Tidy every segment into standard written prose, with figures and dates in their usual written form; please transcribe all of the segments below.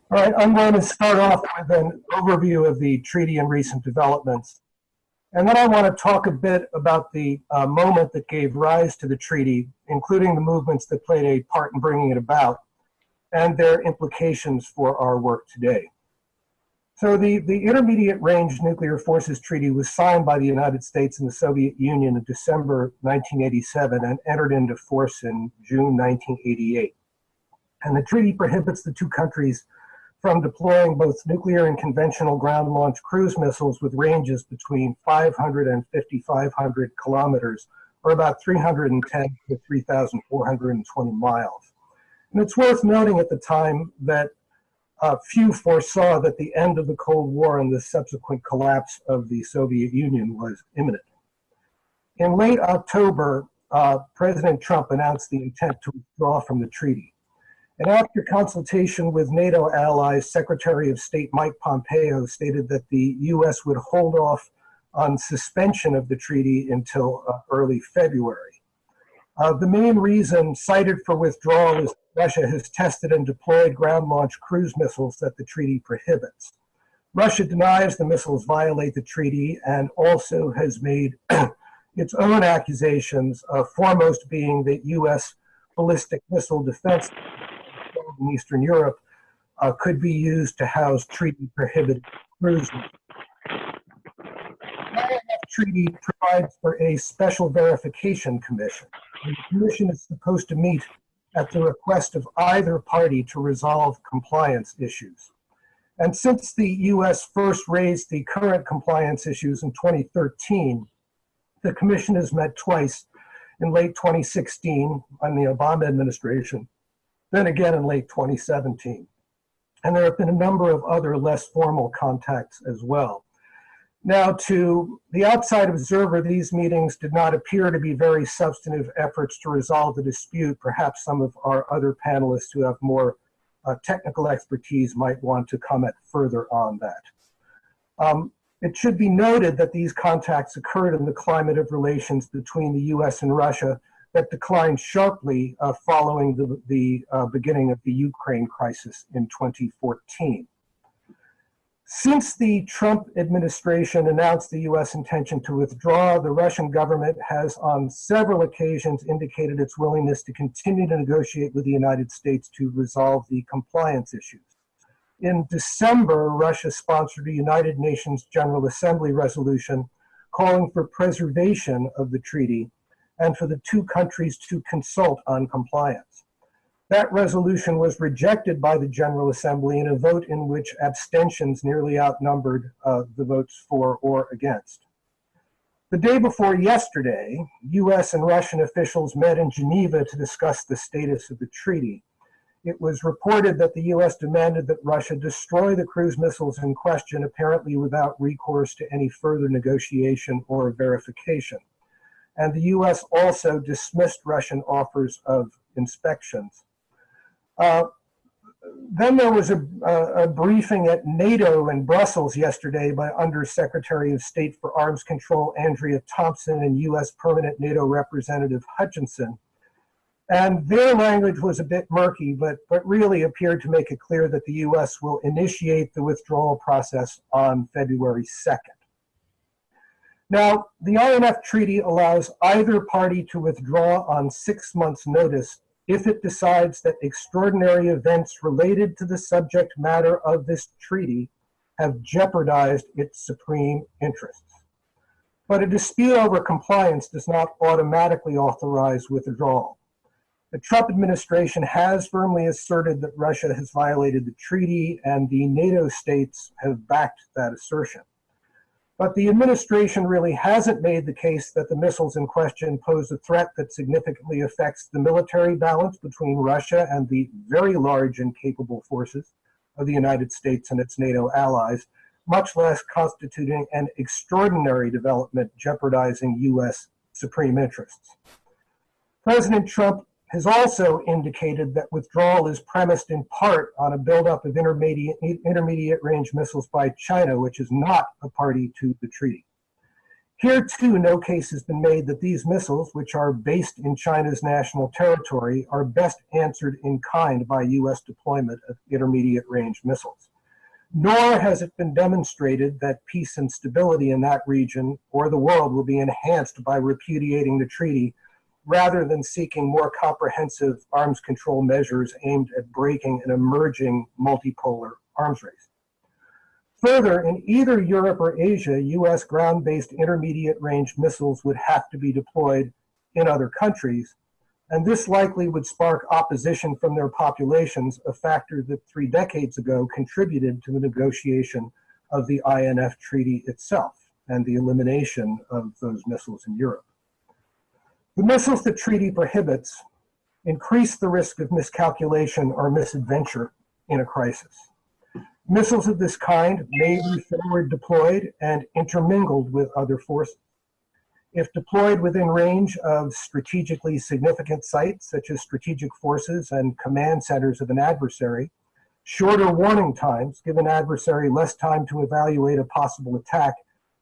All right, I'm going to start off with an overview of the treaty and recent developments. And then I want to talk a bit about the moment that gave rise to the treaty, including the movements that played a part in bringing it about, and their implications for our work today. So the Intermediate Range Nuclear Forces Treaty was signed by the United States and the Soviet Union in December 1987 and entered into force in June 1988. And the treaty prohibits the two countries from deploying both nuclear and conventional ground-launched cruise missiles with ranges between 500 and 5,500 kilometers, or about 310 to 3,420 miles. And it's worth noting at the time that few foresaw that the end of the Cold War and the subsequent collapse of the Soviet Union was imminent. In late October, President Trump announced the intent to withdraw from the treaty. And after consultation with NATO allies, Secretary of State Mike Pompeo stated that the U.S. would hold off on suspension of the treaty until early February. The main reason cited for withdrawal is that Russia has tested and deployed ground-launched cruise missiles that the treaty prohibits. Russia denies the missiles violate the treaty and also has made its own accusations, foremost being that U.S. ballistic missile defense in Eastern Europe could be used to house treaty-prohibited cruise missiles. The INF treaty provides for a special verification commission. The commission is supposed to meet at the request of either party to resolve compliance issues. And since the U.S. first raised the current compliance issues in 2013, the commission has met twice, in late 2016 on the Obama administration, then again in late 2017. And there have been a number of other less formal contacts as well. Now, to the outside observer, these meetings did not appear to be very substantive efforts to resolve the dispute. Perhaps some of our other panelists who have more technical expertise might want to comment further on that. It should be noted that these contacts occurred in the climate of relations between the U.S. and Russia that declined sharply following the beginning of the Ukraine crisis in 2014. Since the Trump administration announced the U.S. intention to withdraw, the Russian government has on several occasions indicated its willingness to continue to negotiate with the United States to resolve the compliance issues. In December, Russia sponsored a United Nations General Assembly resolution calling for preservation of the treaty and for the two countries to consult on compliance. That resolution was rejected by the General Assembly in a vote in which abstentions nearly outnumbered the votes for or against. The day before yesterday, US and Russian officials met in Geneva to discuss the status of the treaty. It was reported that the US demanded that Russia destroy the cruise missiles in question, apparently without recourse to any further negotiation or verification. And the US also dismissed Russian offers of inspections. Then there was a briefing at NATO in Brussels yesterday by Under Secretary of State for Arms Control Andrea Thompson and US Permanent NATO Representative Hutchinson. And their language was a bit murky, but really appeared to make it clear that the US will initiate the withdrawal process on February 2nd. Now, the INF Treaty allows either party to withdraw on 6 months' notice if it decides that extraordinary events related to the subject matter of this treaty have jeopardized its supreme interests. But a dispute over compliance does not automatically authorize withdrawal. The Trump administration has firmly asserted that Russia has violated the treaty, and the NATO states have backed that assertion. But the administration really hasn't made the case that the missiles in question pose a threat that significantly affects the military balance between Russia and the very large and capable forces of the United States and its NATO allies, much less constituting an extraordinary development jeopardizing U.S. supreme interests. President Trump has also indicated that withdrawal is premised in part on a buildup of intermediate range missiles by China, which is not a party to the treaty. Here too, no case has been made that these missiles, which are based in China's national territory, are best answered in kind by US deployment of intermediate range missiles. Nor has it been demonstrated that peace and stability in that region or the world will be enhanced by repudiating the treaty rather than seeking more comprehensive arms control measures aimed at breaking an emerging multipolar arms race. Further, in either Europe or Asia, US ground-based intermediate-range missiles would have to be deployed in other countries, and this likely would spark opposition from their populations, a factor that 3 decades ago contributed to the negotiation of the INF treaty itself and the elimination of those missiles in Europe. The missiles the treaty prohibits increase the risk of miscalculation or misadventure in a crisis. Missiles of this kind may be forward deployed and intermingled with other forces. If deployed within range of strategically significant sites, such as strategic forces and command centers of an adversary, shorter warning times give an adversary less time to evaluate a possible attack,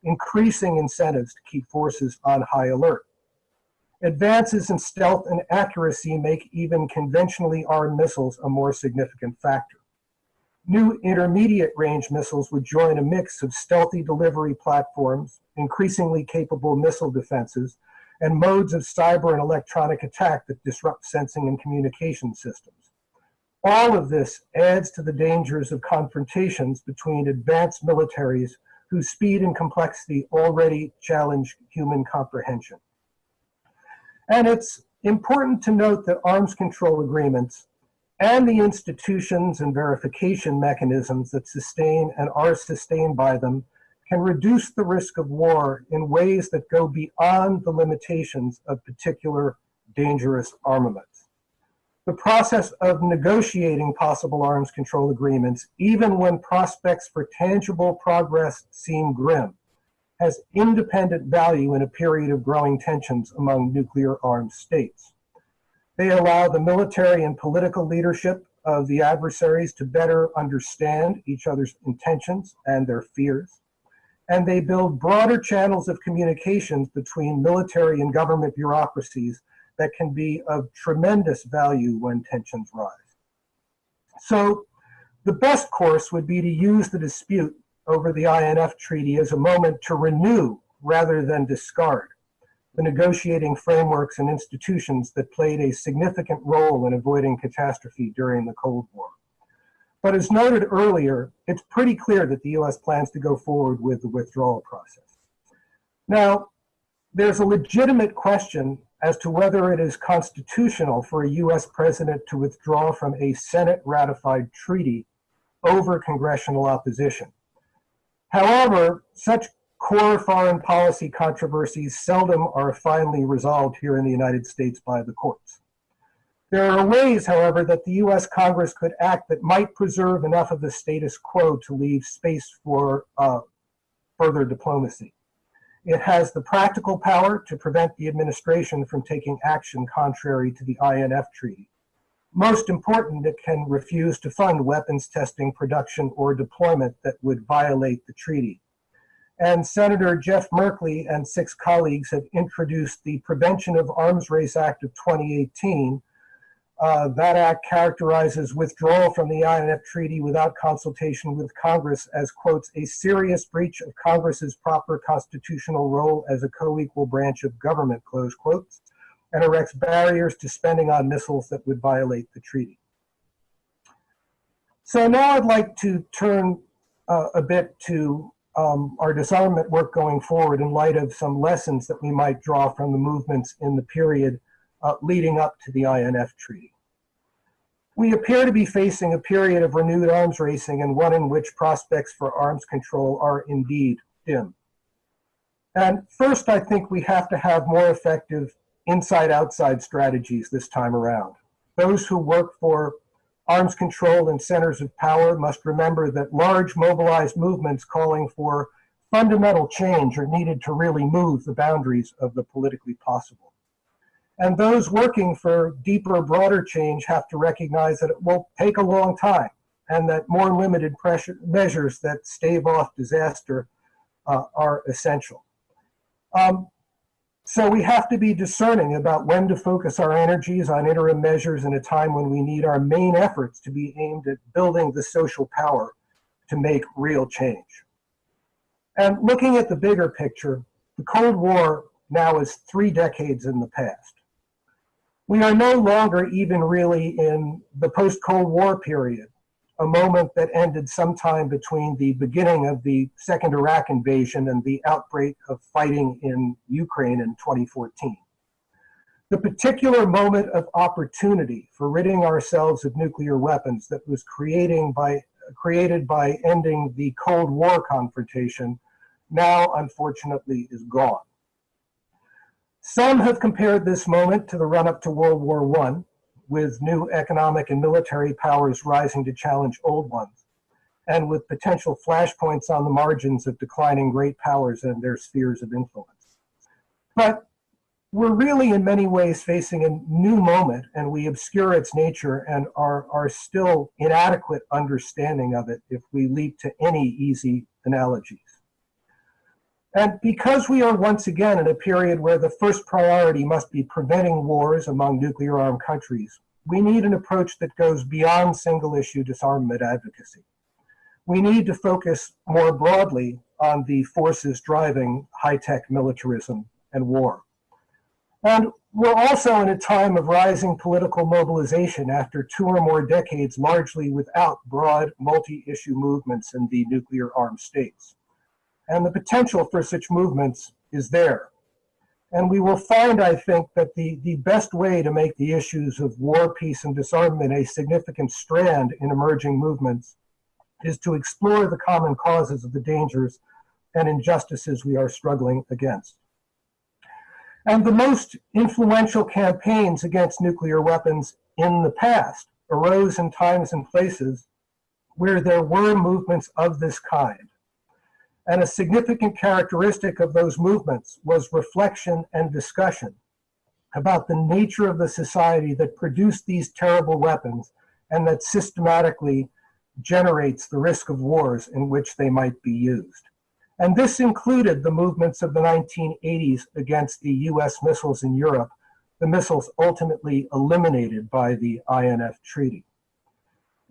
increasing incentives to keep forces on high alert. Advances in stealth and accuracy make even conventionally armed missiles a more significant factor. New intermediate range missiles would join a mix of stealthy delivery platforms, increasingly capable missile defenses, and modes of cyber and electronic attack that disrupt sensing and communication systems. All of this adds to the dangers of confrontations between advanced militaries whose speed and complexity already challenge human comprehension. And it's important to note that arms control agreements and the institutions and verification mechanisms that sustain and are sustained by them can reduce the risk of war in ways that go beyond the limitations of particular dangerous armaments. The process of negotiating possible arms control agreements, even when prospects for tangible progress seem grim, has independent value in a period of growing tensions among nuclear armed states. They allow the military and political leadership of the adversaries to better understand each other's intentions and their fears. And they build broader channels of communications between military and government bureaucracies that can be of tremendous value when tensions rise. So the best course would be to use the dispute over the INF treaty as a moment to renew rather than discard the negotiating frameworks and institutions that played a significant role in avoiding catastrophe during the Cold War. But as noted earlier, it's pretty clear that the US plans to go forward with the withdrawal process. Now, there's a legitimate question as to whether it is constitutional for a US president to withdraw from a Senate-ratified treaty over congressional opposition. However, such core foreign policy controversies seldom are finally resolved here in the United States by the courts. There are ways, however, that the US Congress could act that might preserve enough of the status quo to leave space for further diplomacy. It has the practical power to prevent the administration from taking action contrary to the INF treaty. Most important, it can refuse to fund weapons testing, production, or deployment that would violate the treaty. And Senator Jeff Merkley and 6 colleagues have introduced the Prevention of Arms Race Act of 2018. That act characterizes withdrawal from the INF treaty without consultation with Congress as, quotes, a serious breach of Congress's proper constitutional role as a co-equal branch of government, close quotes, and erects barriers to spending on missiles that would violate the treaty. So now I'd like to turn a bit to our disarmament work going forward in light of some lessons that we might draw from the movements in the period leading up to the INF treaty. We appear to be facing a period of renewed arms racing and one in which prospects for arms control are indeed dim. And first, I think we have to have more effective inside-outside strategies this time around. Those who work for arms control and centers of power must remember that large mobilized movements calling for fundamental change are needed to really move the boundaries of the politically possible. And those working for deeper, broader change have to recognize that it will take a long time and that more limited measures that stave off disaster are essential. So we have to be discerning about when to focus our energies on interim measures in a time when we need our main efforts to be aimed at building the social power to make real change. And looking at the bigger picture, the Cold War now is 3 decades in the past. We are no longer even really in the post-Cold War period, a moment that ended sometime between the beginning of the second Iraq invasion and the outbreak of fighting in Ukraine in 2014. The particular moment of opportunity for ridding ourselves of nuclear weapons that was created by ending the Cold War confrontation now, unfortunately, is gone. Some have compared this moment to the run-up to World War I, with new economic and military powers rising to challenge old ones, and with potential flashpoints on the margins of declining great powers and their spheres of influence. But we're really in many ways facing a new moment, and we obscure its nature and are still inadequate understanding of it if we leap to any easy analogies. And because we are once again in a period where the first priority must be preventing wars among nuclear-armed countries, we need an approach that goes beyond single-issue disarmament advocacy. We need to focus more broadly on the forces driving high-tech militarism and war. And we're also in a time of rising political mobilization after 2 or more decades largely without broad multi-issue movements in the nuclear-armed states. And the potential for such movements is there. And we will find, I think, that the best way to make the issues of war, peace, and disarmament a significant strand in emerging movements is to explore the common causes of the dangers and injustices we are struggling against. And the most influential campaigns against nuclear weapons in the past arose in times and places where there were movements of this kind. And a significant characteristic of those movements was reflection and discussion about the nature of the society that produced these terrible weapons and that systematically generates the risk of wars in which they might be used. And this included the movements of the 1980s against the US missiles in Europe, the missiles ultimately eliminated by the INF Treaty.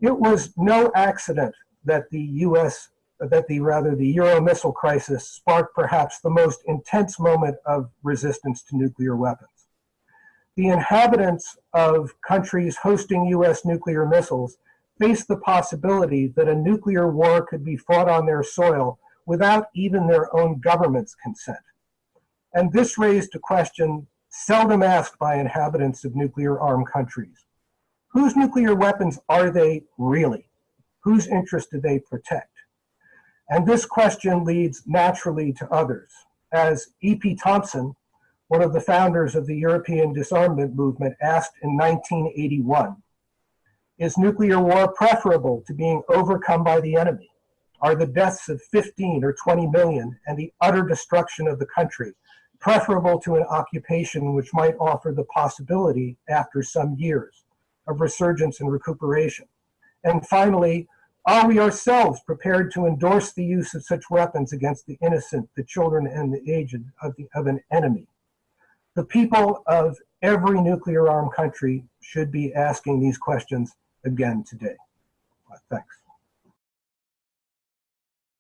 It was no accident that the Euro missile crisis sparked perhaps the most intense moment of resistance to nuclear weapons. The inhabitants of countries hosting US nuclear missiles faced the possibility that a nuclear war could be fought on their soil without even their own government's consent. And this raised a question seldom asked by inhabitants of nuclear-armed countries. Whose nuclear weapons are they really? Whose interests do they protect? And this question leads naturally to others. As E.P. Thompson, one of the founders of the European disarmament movement, asked in 1981, is nuclear war preferable to being overcome by the enemy? Are the deaths of 15 or 20 million and the utter destruction of the country preferable to an occupation which might offer the possibility, after some years, of resurgence and recuperation? And finally, are we ourselves prepared to endorse the use of such weapons against the innocent, the children, and the aged of an enemy? The people of every nuclear-armed country should be asking these questions again today. Thanks.